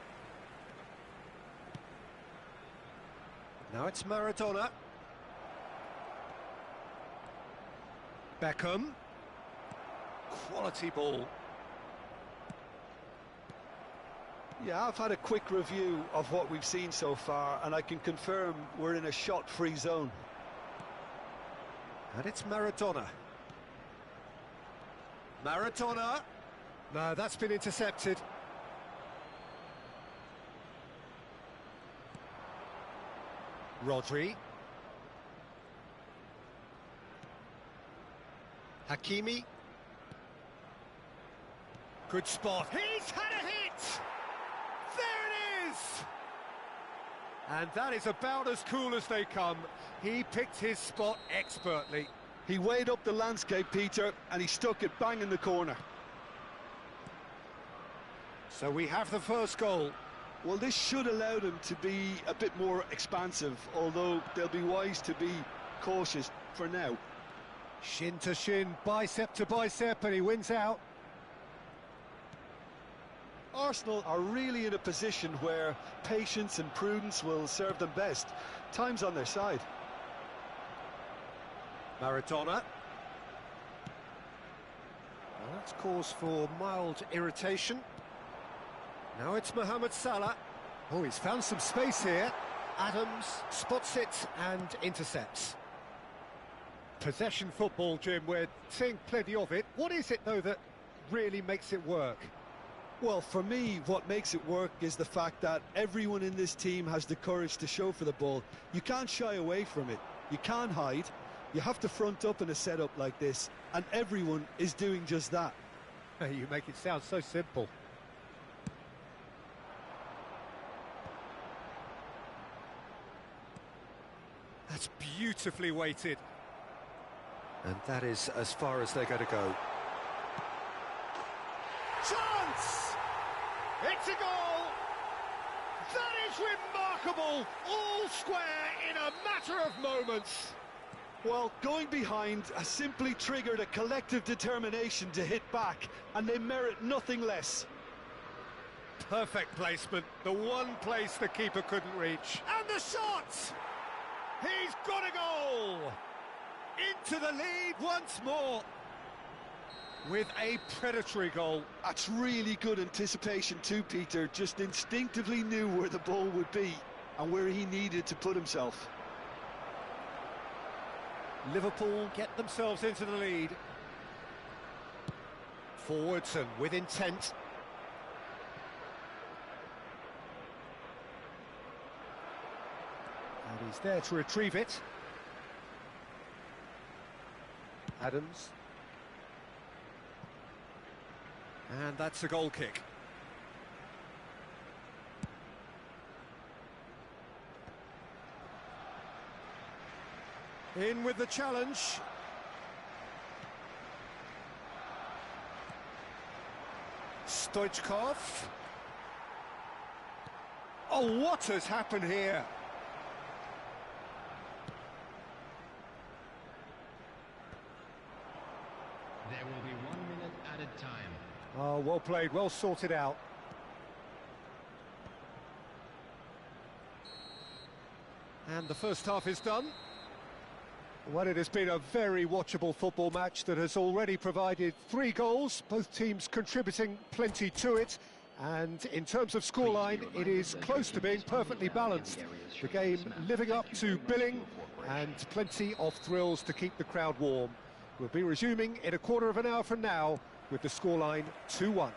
A: Now it's Maradona. Beckham. Quality ball.
B: Yeah, I've had a quick review of what we've seen so far, and I can confirm we're in a shot-free zone.
A: And it's Maradona. Maradona. No, that's been intercepted. Rodri. Hakimi. Good spot. He's had a hit! There it is! And that is about as cool as they come. He picked his spot expertly.
B: He weighed up the landscape, Peter, and he stuck it bang in the corner.
A: So we have the first goal.
B: Well, this should allow them to be a bit more expansive, although they'll be wise to be cautious for now.
A: Shin to shin, bicep to bicep, and he wins out.
B: Arsenal are really in a position where patience and prudence will serve them best. Time's on their side.
A: Maradona. Well, that's cause for mild irritation. Now it's Mohamed Salah. Oh, he's found some space here. Adams spots it and intercepts. Possession football, Jim, we're seeing plenty of it. What is it, though, that really makes it work?
B: Well, for me, what makes it work is the fact that everyone in this team has the courage to show for the ball. You can't shy away from it. You can't hide. You have to front up in a setup like this, and everyone is doing just that.
A: You make it sound so simple. That's beautifully weighted. And that is as far as they're going to go. Chance! It's a goal! That is remarkable! All square in a matter of moments.
B: Well, going behind has simply triggered a collective determination to hit back, and they merit nothing less.
A: Perfect placement, the one place the keeper couldn't reach. And the shot! He's got a goal! Into the lead once more. With a predatory goal.
B: That's really good anticipation too, Peter. Just instinctively knew where the ball would be and where he needed to put himself.
A: Liverpool get themselves into the lead. Forwards and with intent. And he's there to retrieve it. Adams. And that's a goal kick. In with the challenge. Stoichkov. Oh, what has happened here?
E: There will be 1 minute added time.
A: Oh, well played, well sorted out. And the first half is done. Well, it has been a very watchable football match that has already provided 3 goals, both teams contributing plenty to it. And in terms of scoreline, it is close to being perfectly balanced. The game living up to billing and plenty of thrills to keep the crowd warm. We'll be resuming in a quarter of an hour from now with the scoreline 2-1.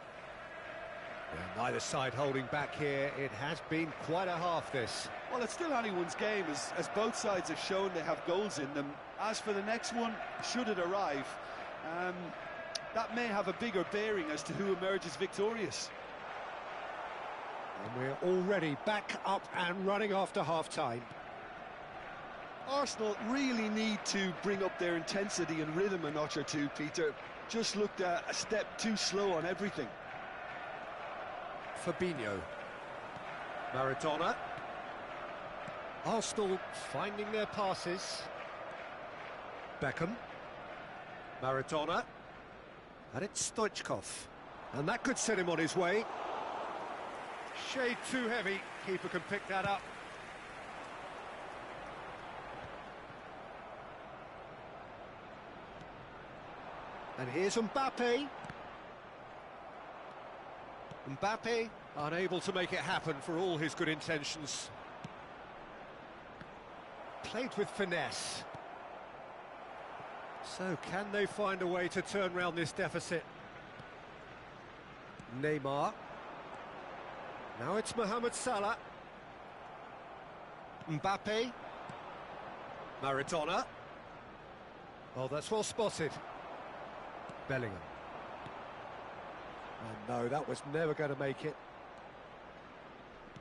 A: Neither side holding back here. It has been quite a half, this.
B: Well, it's still anyone's game, as both sides have shown they have goals in them. As for the next one, should it arrive, that may have a bigger bearing as to who emerges victorious.
A: And we're already back up and running after half-time.
B: Arsenal really need to bring up their intensity and rhythm a notch or two, Peter. just looked a step too slow on everything.
D: Fabinho. Maradona.
A: Arsenal finding their passes.
D: Beckham. Maradona. And it's Stoichkov. And that could set him on his way.
A: Shade too heavy. Keeper can pick that up.
D: And here's Mbappe. Mbappe
A: Unable to make it happen for all his good intentions. Played with finesse. So can they find a way to turn round this deficit?
D: Neymar.
A: Now it's Mohamed Salah.
D: Mbappe. Maradona.
A: Oh, that's well spotted.
D: Bellingham.
A: And no, that was never going to make it.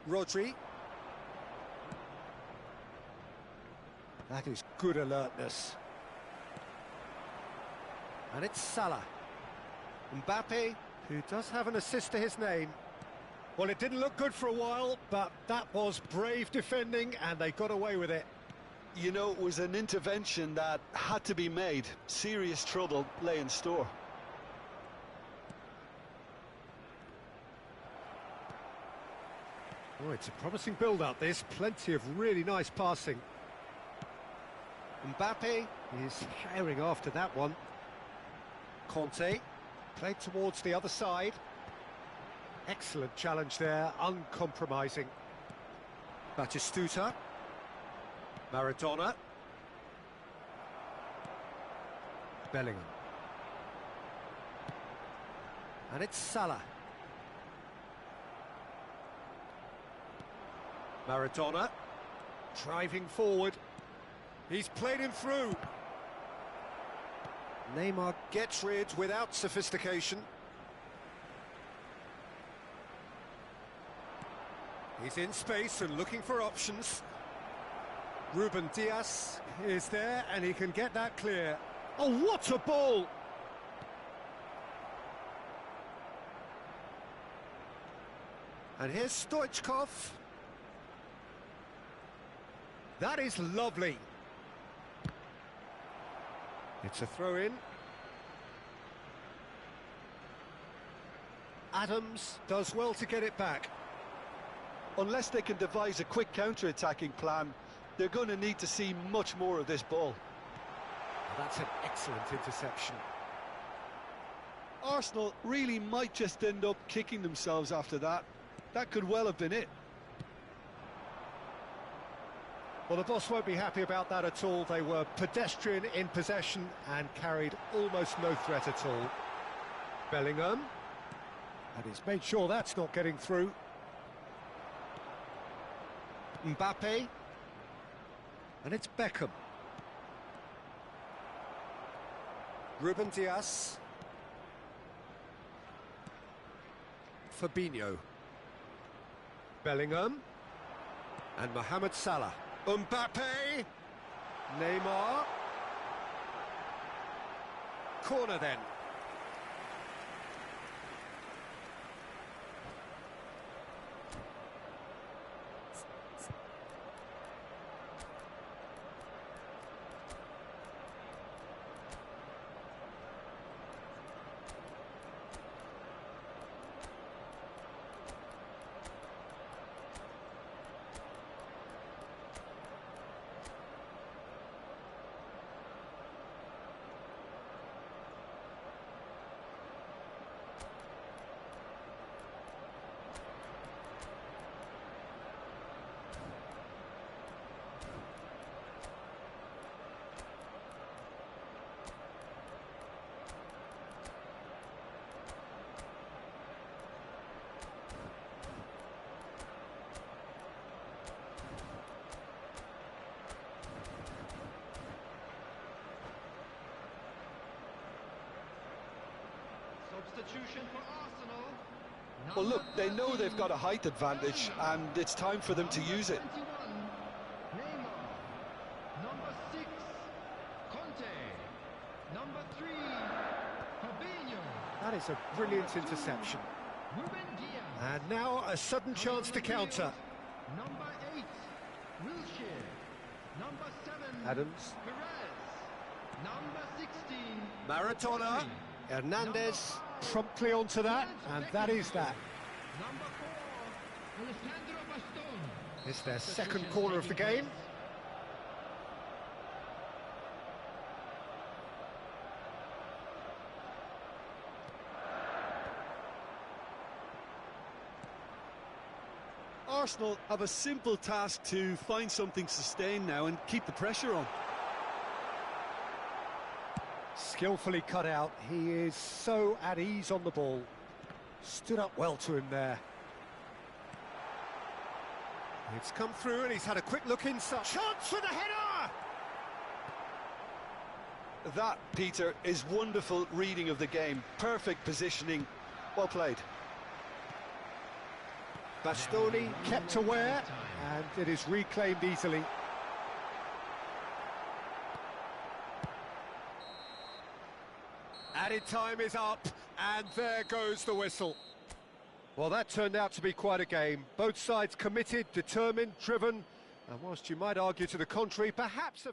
D: Rodri.
A: That is good alertness. And it's Salah. Mbappe, who does have an assist to his name. Well, it didn't look good for a while, but that was brave defending, and they got away with it.
B: You know, it was an intervention that had to be made. Serious trouble lay in store.
A: Oh, it's a promising build-up, this. Plenty of really nice passing. Mbappe is firing after that one. Conte played towards the other side. Excellent challenge there, uncompromising.
D: Batistuta. Maradona.
A: Bellingham. And it's Salah.
D: Maradona.
A: Driving forward. He's played him through.
D: Neymar gets rid without sophistication.
A: He's in space and looking for options. Ruben Dias is there and he can get that clear. Oh, what a ball!
D: And here's Stoichkov.
A: That is lovely. It's a throw-in. Adams does well to get it back.
B: Unless they can devise a quick counter-attacking plan, they're going to need to see much more of this ball.
A: That's an excellent interception.
B: Arsenal really might just end up kicking themselves after that. That could well have been it.
A: Well, the boss won't be happy about that at all. They were pedestrian in possession and carried almost no threat at all. Bellingham. And he's made sure that's not getting through. Mbappe. And it's Beckham.
D: Ruben Dias.
A: Fabinho. Bellingham. And Mohamed Salah. Mbappe. Neymar. Corner then.
E: Substitution for Arsenal.
B: Well, look, they know they've got a height advantage, and it's time for them to use it.
E: Neymar. Number 6, Conte. Number 3, Fabinho.
A: That is a brilliant interception. And now a sudden chance to counter.
E: Number 8, Wilshere. Number 7,
A: Adams.
E: Perez. Number 16,
A: Maradona. Hernandez promptly onto that, and that is that.
E: Number 4, Alessandro Bastón.
A: It's their second corner of the game.
B: Arsenal have a simple task to find something sustained now and keep the pressure on.
A: Skillfully cut out. He is so at ease on the ball. Stood up well to him there. It's come through and he's had a quick look inside. Chance for the header!
B: That, Peter, is wonderful reading of the game. Perfect positioning. Well played.
A: Bastoni kept aware, and it is reclaimed easily. Added time is up, and there goes the whistle. Well, that turned out to be quite a game. Both sides committed, determined, driven, and whilst you might argue to the contrary, perhaps a